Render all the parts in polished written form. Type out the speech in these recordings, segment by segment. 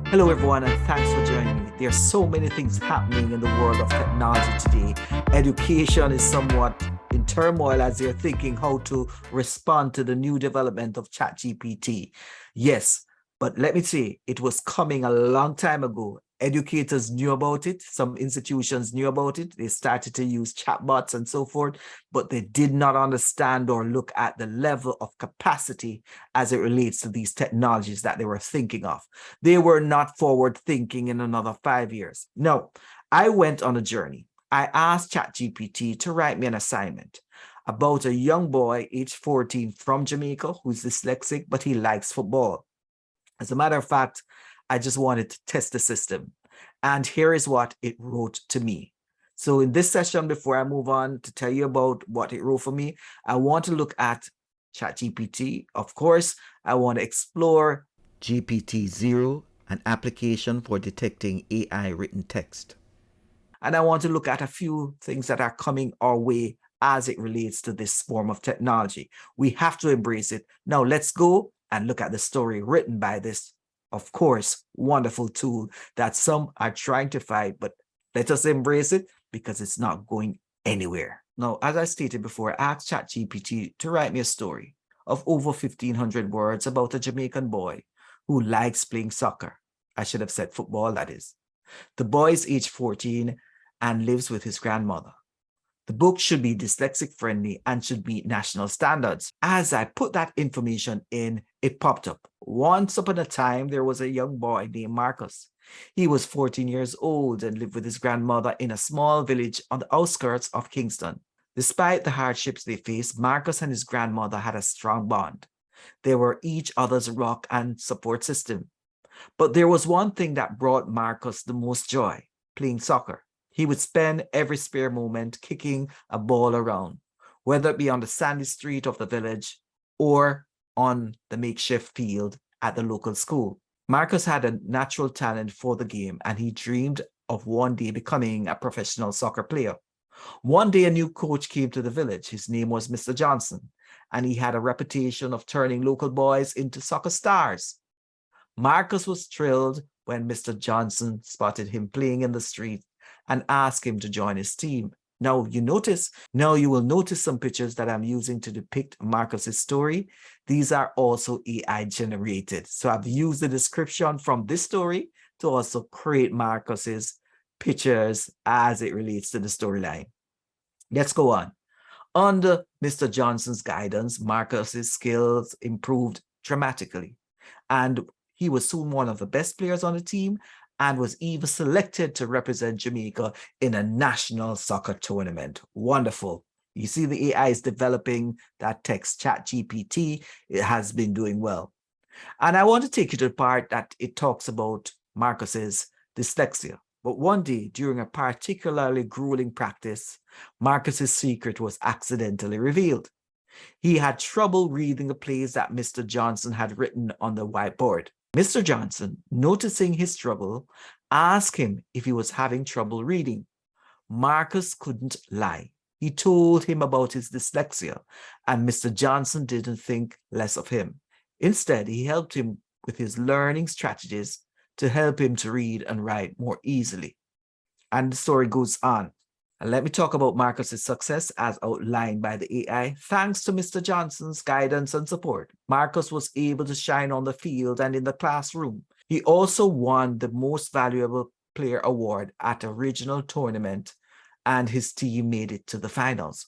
Hello, everyone, and thanks for joining me. There are so many things happening in the world of technology today. Education is somewhat in turmoil as they're thinking how to respond to the new development of Chatgpt. Yes, but let me say, it was coming a long time ago. Educators knew about it. Some institutions knew about it. They started to use chatbots and so forth, but they did not understand or look at the level of capacity as it relates to these technologies that they were thinking of. They were not forward thinking in another 5 years. No, I went on a journey. I asked ChatGPT to write me an assignment about a young boy, aged 14, from Jamaica, who's dyslexic, but he likes football. As a matter of fact, I just wanted to test the system. And here is what it wrote to me. So in this session, before I move on to tell you about what it wrote for me, I want to look at ChatGPT. Of course, I want to explore Gptzero, an application for detecting AI written text. And I want to look at a few things that are coming our way as it relates to this form of technology. We have to embrace it. Now let's go and look at the story written by this, of course, wonderful tool that some are trying to fight, but let us embrace it because it's not going anywhere. Now, as I stated before, I asked ChatGPT to write me a story of over 1,500 words about a Jamaican boy who likes playing soccer. I should have said football, that is. The boy is age 14 and lives with his grandmother. The book should be dyslexic friendly and should meet national standards. As I put that information in, it popped up. Once upon a time, there was a young boy named Marcus. He was 14 years old and lived with his grandmother in a small village on the outskirts of Kingston. Despite the hardships they faced, Marcus and his grandmother had a strong bond. They were each other's rock and support system. But there was one thing that brought Marcus the most joy: playing soccer. He would spend every spare moment kicking a ball around, whether it be on the sandy street of the village or on the makeshift field at the local school. Marcus had a natural talent for the game, and he dreamed of one day becoming a professional soccer player. One day, a new coach came to the village. His name was Mr. Johnson, and he had a reputation of turning local boys into soccer stars. Marcus was thrilled when Mr. Johnson spotted him playing in the street and asked him to join his team. Now you will notice some pictures that I'm using to depict Marcus's story. These are also AI generated. So I've used the description from this story to also create Marcus's pictures as it relates to the storyline. Let's go on. Under Mr. Johnson's guidance, Marcus's skills improved dramatically, and he was soon one of the best players on the team and was even selected to represent Jamaica in a national soccer tournament. Wonderful. You see, the AI is developing that text. ChatGPT, it has been doing well. And I want to take you to the part that it talks about Marcus's dyslexia. But one day, during a particularly grueling practice, Marcus's secret was accidentally revealed. He had trouble reading the plays that Mr. Johnson had written on the whiteboard. Mr. Johnson, noticing his trouble, asked him if he was having trouble reading. Marcus couldn't lie. He told him about his dyslexia, and Mr. Johnson didn't think less of him. Instead, he helped him with his learning strategies to help him to read and write more easily. And the story goes on. And let me talk about Marcus's success as outlined by the AI. Thanks to Mr. Johnson's guidance and support, Marcus was able to shine on the field and in the classroom. He also won the Most Valuable Player Award at a regional tournament, and his team made it to the finals.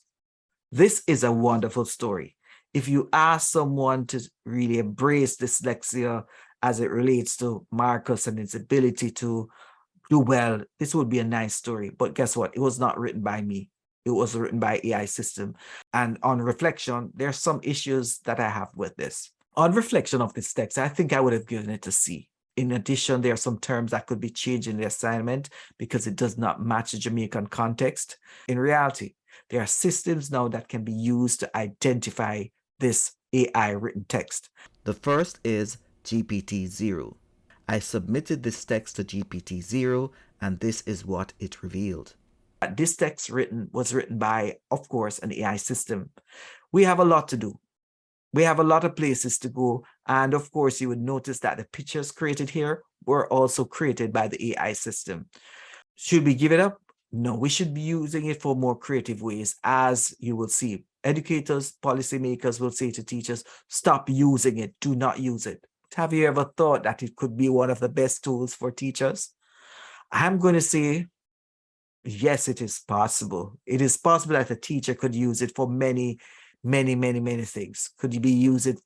This is a wonderful story. If you ask someone to really embrace dyslexia as it relates to Marcus and his ability to do well, this would be a nice story. But guess what? It was not written by me. It was written by AI system. And on reflection, there's some issues that I have with this. On reflection of this text, I think I would have given it a C. In addition, there are some terms that could be changed in the assignment because it does not match the Jamaican context. In reality, there are systems now that can be used to identify this AI written text. The first is Gptzero. I submitted this text to Gptzero, and this is what it revealed. This text was written by, of course, an AI system. We have a lot to do. We have a lot of places to go. And of course, you would notice that the pictures created here were also created by the AI system. Should we give it up? No, we should be using it for more creative ways, as you will see. Educators, policymakers will say to teachers, stop using it, do not use it. Have you ever thought that it could be one of the best tools for teachers? I'm going to say, yes, it is possible. It is possible that a teacher could use it for many, many things. Could be use it?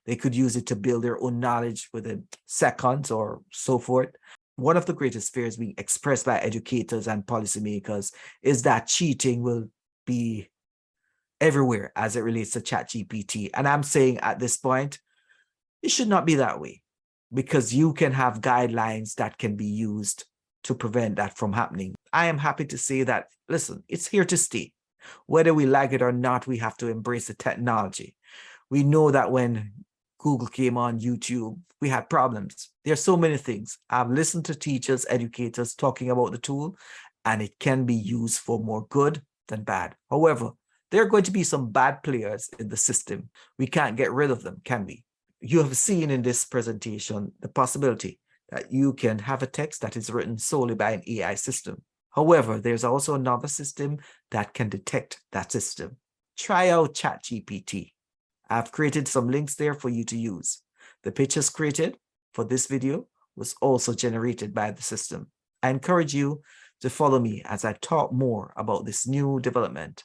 They could use it to build their own knowledge within seconds or so forth. One of the greatest fears being expressed by educators and policymakers is that cheating will be everywhere as it relates to Chatgpt. And I'm saying at this point, it should not be that way, because you can have guidelines that can be used to prevent that from happening. I am happy to say that, listen, it's here to stay. Whether we like it or not, we have to embrace the technology. We know that when Google came on, YouTube, we had problems. There's so many things. I've listened to teachers, educators talking about the tool, and it can be used for more good than bad. However, there are going to be some bad players in the system. We can't get rid of them, can we? You have seen in this presentation the possibility that you can have a text that is written solely by an AI system. However, there's also another system that can detect that system. Try out ChatGPT. I've created some links there for you to use. The pictures created for this video was also generated by the system. I encourage you to follow me as I talk more about this new development.